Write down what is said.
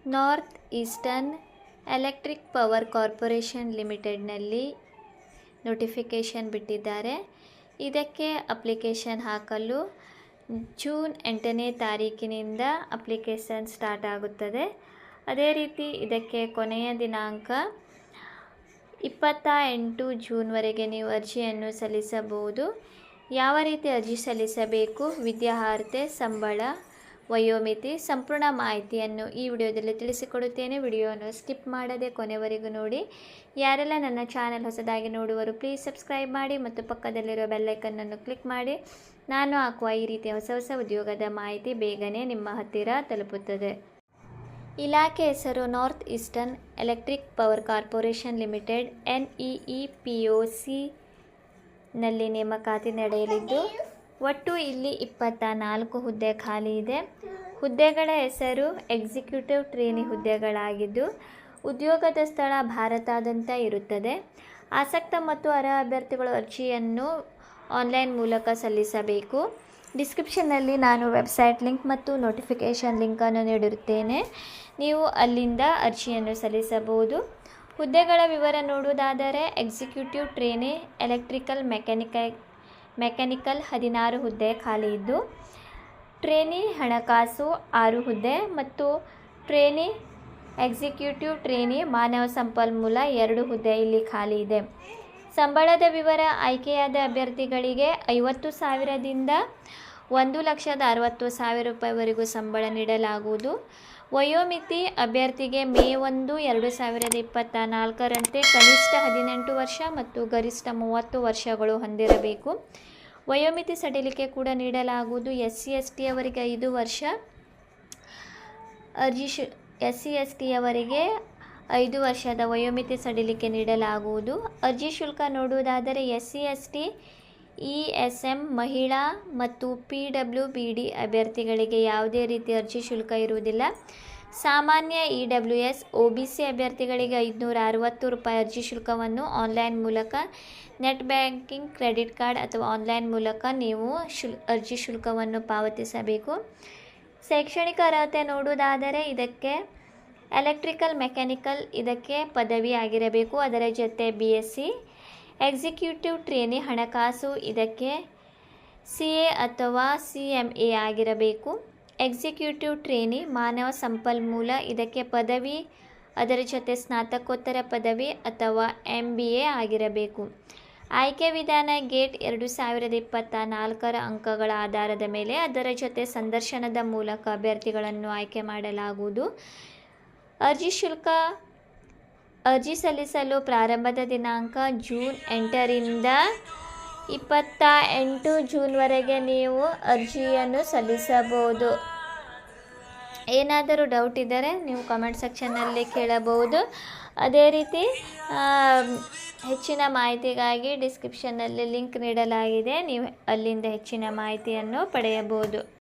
North eastern electric power corporation ಲಿಮಿಟೆಡ್ನಲ್ಲಿ notification ಬಿಟ್ಟಿದ್ದಾರೆ. ಇದಕ್ಕೆ ಅಪ್ಲಿಕೇಶನ್ ಹಾಕಲು ಜೂನ್ 8ನೇ ತಾರೀಕಿನಿಂದ ಅಪ್ಲಿಕೇಶನ್ ಸ್ಟಾರ್ಟ್ ಆಗುತ್ತದೆ. ಅದೇ ರೀತಿ ಇದಕ್ಕೆ ಕೊನೆಯ ದಿನಾಂಕ 28 ಜೂನ್ವರೆಗೆ ನೀವು ಅರ್ಜಿಯನ್ನು ಸಲ್ಲಿಸಬಹುದು. ಯಾವ ರೀತಿ ಅರ್ಜಿ ಸಲ್ಲಿಸಬೇಕು, ವಿದ್ಯಾರ್ಹತೆ, ಸಂಬಳ, ವಯೋಮಿತಿ, ಸಂಪೂರ್ಣ ಮಾಹಿತಿಯನ್ನು ಈ ವಿಡಿಯೋದಲ್ಲಿ ತಿಳಿಸಿಕೊಡುತ್ತೇನೆ. ವಿಡಿಯೋವನ್ನು ಸ್ಕಿಪ್ ಮಾಡದೆ ಕೊನೆವರೆಗೂ ನೋಡಿ. ಯಾರೆಲ್ಲ ನನ್ನ ಚಾನಲ್ ಹೊಸದಾಗಿ ನೋಡುವರು ಪ್ಲೀಸ್ ಸಬ್ಸ್ಕ್ರೈಬ್ ಮಾಡಿ ಮತ್ತು ಪಕ್ಕದಲ್ಲಿರೋ ಬೆಲ್ಲೈಕನ್ನನ್ನು ಕ್ಲಿಕ್ ಮಾಡಿ. ನಾನು ಹಾಕುವ ಈ ರೀತಿಯ ಹೊಸ ಉದ್ಯೋಗದ ಮಾಹಿತಿ ಬೇಗನೆ ನಿಮ್ಮ ಹತ್ತಿರ ತಲುಪುತ್ತದೆ. ಇಲಾಖೆ ಹೆಸರು north eastern electric power corporation limited NEEPOC ನಲ್ಲಿ ನೇಮಕಾತಿ ನಡೆಯಲಿದ್ದು ಒಟ್ಟು ಇಲ್ಲಿ 24 ಹುದ್ದೆ ಖಾಲಿ ಇದೆ. ಹುದ್ದೆಗಳ ಹೆಸರು ಎಕ್ಸಿಕ್ಯೂಟಿವ್ ಟ್ರೇನಿ ಹುದ್ದೆಗಳಾಗಿದ್ದು ಉದ್ಯೋಗದ ಸ್ಥಳ ಭಾರತಾದ್ಯಂತ ಇರುತ್ತದೆ. ಆಸಕ್ತ ಮತ್ತು ಅರ್ಹ ಅಭ್ಯರ್ಥಿಗಳು ಅರ್ಜಿಯನ್ನು ಆನ್ಲೈನ್ ಮೂಲಕ ಸಲ್ಲಿಸಬೇಕು. ಡಿಸ್ಕ್ರಿಪ್ಷನ್ನಲ್ಲಿ ನಾನು ವೆಬ್ಸೈಟ್ ಲಿಂಕ್ ಮತ್ತು ನೋಟಿಫಿಕೇಷನ್ ಲಿಂಕನ್ನು ನೀಡಿರುತ್ತೇನೆ. ನೀವು ಅಲ್ಲಿಂದ ಅರ್ಜಿಯನ್ನು ಸಲ್ಲಿಸಬಹುದು. ಹುದ್ದೆಗಳ ವಿವರ ನೋಡುವುದಾದರೆ ಎಕ್ಸಿಕ್ಯೂಟಿವ್ ಟ್ರೇನಿ ಎಲೆಕ್ಟ್ರಿಕಲ್ ಮೆಕ್ಯಾನಿಕಲ್ 16 ಹುದ್ದೆ ಖಾಲಿ ಇದ್ದು, ಟ್ರೇನಿ ಹಣಕಾಸು 6 ಹುದ್ದೆ ಮತ್ತು ಟ್ರೇನಿ ಎಕ್ಸಿಕ್ಯೂಟಿವ್ ಟ್ರೇನಿ ಮಾನವ ಸಂಪನ್ಮೂಲ 2 ಹುದ್ದೆ ಇಲ್ಲಿ ಖಾಲಿ ಇದೆ. ಸಂಬಳದ ವಿವರ ಆಯ್ಕೆಯಾದ ಅಭ್ಯರ್ಥಿಗಳಿಗೆ 50,000ದಿಂದ 1,60,000 ರೂಪಾಯಿವರೆಗೂ ಸಂಬಳ ನೀಡಲಾಗುವುದು. ವಯೋಮಿತಿ ಅಭ್ಯರ್ಥಿಗೆ ಮೇ 1, 2024ರಂತೆ ಕನಿಷ್ಠ 18 ವರ್ಷ ಮತ್ತು ಗರಿಷ್ಠ 30 ವರ್ಷಗಳು ಹೊಂದಿರಬೇಕು. ವಯೋಮಿತಿ ಸಡಿಲಿಕೆ ಕೂಡ ನೀಡಲಾಗುವುದು. SC/ST ಅವರಿಗೆ 5 ವರ್ಷ, SC/ST ಅವರಿಗೆ 5 ವರ್ಷದ ವಯೋಮಿತಿ ಸಡಿಲಿಕೆ ನೀಡಲಾಗುವುದು. ಅರ್ಜಿ ಶುಲ್ಕ ನೋಡುವುದಾದರೆ SC/ST, ESM, ಮಹಿಳಾ ಮತ್ತು PWBD ಅಭ್ಯರ್ಥಿಗಳಿಗೆ ಯಾವುದೇ ರೀತಿಯ ಅರ್ಜಿ ಶುಲ್ಕ ಇರುವುದಿಲ್ಲ. ಸಾಮಾನ್ಯ EWS, OBC ಅಭ್ಯರ್ಥಿಗಳಿಗೆ 560 ರೂಪಾಯಿ ಅರ್ಜಿ ಶುಲ್ಕವನ್ನು ಆನ್ಲೈನ್ ಮೂಲಕ ನೆಟ್ ಬ್ಯಾಂಕಿಂಗ್, ಕ್ರೆಡಿಟ್ ಕಾರ್ಡ್ ಅಥವಾ ಆನ್ಲೈನ್ ಮೂಲಕ ನೀವು ಅರ್ಜಿ ಶುಲ್ಕವನ್ನು ಪಾವತಿಸಬೇಕು. ಶೈಕ್ಷಣಿಕ ಅರ್ಹತೆ ನೋಡುವುದಾದರೆ ಇದಕ್ಕೆ ಎಲೆಕ್ಟ್ರಿಕಲ್ ಮೆಕ್ಯಾನಿಕಲ್ ಇದಕ್ಕೆ ಪದವಿ ಆಗಿರಬೇಕು. ಅದರ ಜೊತೆ BSc. ಎಕ್ಸಿಕ್ಯೂಟಿವ್ ಟ್ರೇನಿ ಹಣಕಾಸು ಇದಕ್ಕೆ CA ಅಥವಾ CMA ಆಗಿರಬೇಕು. ಎಕ್ಸಿಕ್ಯೂಟಿವ್ ಟ್ರೇನಿ ಮಾನವ ಸಂಪನ್ಮೂಲ ಇದಕ್ಕೆ ಪದವಿ, ಅದರ ಜೊತೆ ಸ್ನಾತಕೋತ್ತರ ಪದವಿ ಅಥವಾ MBA ಆಗಿರಬೇಕು. ಆಯ್ಕೆ ವಿಧಾನ ಗೇಟ್ 2024ರ ಅಂಕಗಳ ಆಧಾರದ ಮೇಲೆ ಅದರ ಜೊತೆ ಸಂದರ್ಶನದ ಮೂಲಕ ಅಭ್ಯರ್ಥಿಗಳನ್ನು ಆಯ್ಕೆ ಮಾಡಲಾಗುವುದು. ಅರ್ಜಿ ಸಲ್ಲಿಸಲು ಪ್ರಾರಂಭದ ದಿನಾಂಕ ಜೂನ್ 8ರಿಂದ 28 ಜೂನ್ವರೆಗೆ ನೀವು ಅರ್ಜಿಯನ್ನು ಸಲ್ಲಿಸಬಹುದು. ಏನಾದರೂ ಡೌಟ್ ಇದ್ದರೆ ನೀವು ಕಮೆಂಟ್ ಸೆಕ್ಷನ್ನಲ್ಲಿ ಕೇಳಬಹುದು. ಅದೇ ರೀತಿ ಹೆಚ್ಚಿನ ಮಾಹಿತಿಗಾಗಿ ಡಿಸ್ಕ್ರಿಪ್ಷನ್ನಲ್ಲಿ ಲಿಂಕ್ ನೀಡಲಾಗಿದೆ, ನೀವು ಅಲ್ಲಿಂದ ಹೆಚ್ಚಿನ ಮಾಹಿತಿಯನ್ನು ಪಡೆಯಬಹುದು.